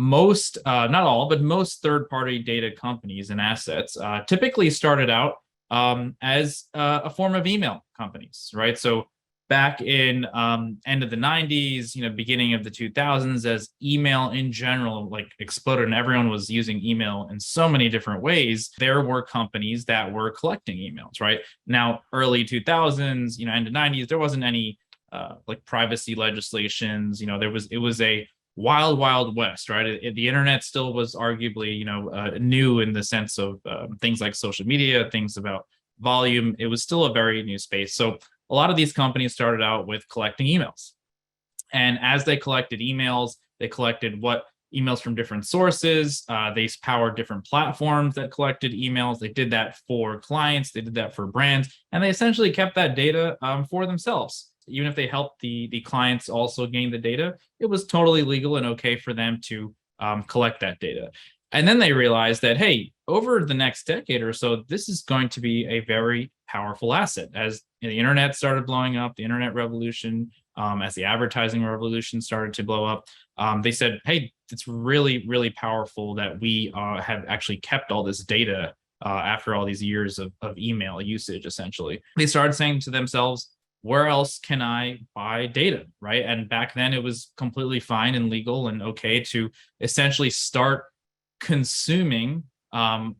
most, not all, but most third-party data companies and assets typically started out as a form of email companies, right? So back in end of the 90s, beginning of the 2000s, as email in general like exploded and everyone was using email in so many different ways, there were companies that were collecting emails, right? Now, early 2000s, end of 90s, there wasn't any like privacy legislations. It was a wild west, right? The internet still was arguably new in the sense of things like social media, things about volume. It was still a very new space. So a lot of these companies started out with collecting emails, and as they collected emails, they collected what emails from different sources. They powered different platforms that collected emails. They did that for clients, they did that for brands, and they essentially kept that data for themselves. Even if they helped the clients also gain the data, it was totally legal and okay for them to collect that data. And then they realized that, hey, over the next decade or so, this is going to be a very powerful asset. As the internet started blowing up, the internet revolution, as the advertising revolution started to blow up, they said, hey, it's really, really powerful that we have actually kept all this data after all these years of email usage, essentially. They started saying to themselves, where else can I buy data, right? And back then it was completely fine and legal and okay to essentially start consuming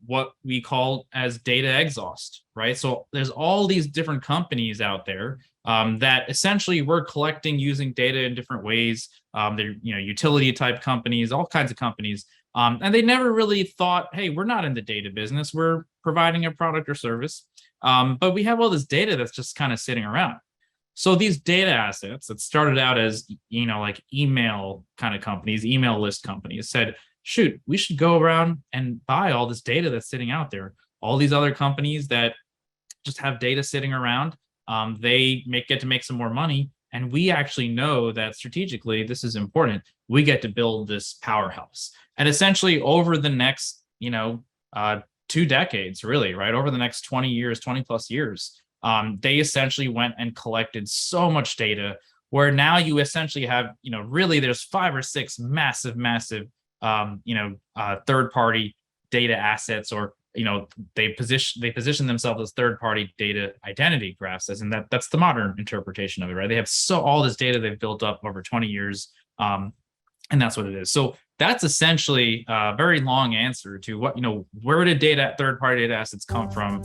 what we call as data exhaust, right? So there's all these different companies out there that essentially were collecting using data in different ways. They're utility type companies, all kinds of companies, and they never really thought, hey, we're not in the data business. We're providing a product or service, but we have all this data that's just kind of sitting around. So these data assets that started out as like email kind of companies, email list companies, said, shoot, we should go around and buy all this data that's sitting out there. All these other companies that just have data sitting around, they get to make some more money. And we actually know that strategically, this is important. We get to build this powerhouse. And essentially over the next, 2 decades, really, right? Over the next 20 years, 20 plus years, they essentially went and collected so much data where now you essentially have, really there's 5 or 6 massive third-party data assets, or they position themselves as third-party data identity graphs, as in that's the modern interpretation of it, right? They have all this data they've built up over 20 years, and that's what it is. So that's essentially a very long answer to what, where did third-party data assets come from?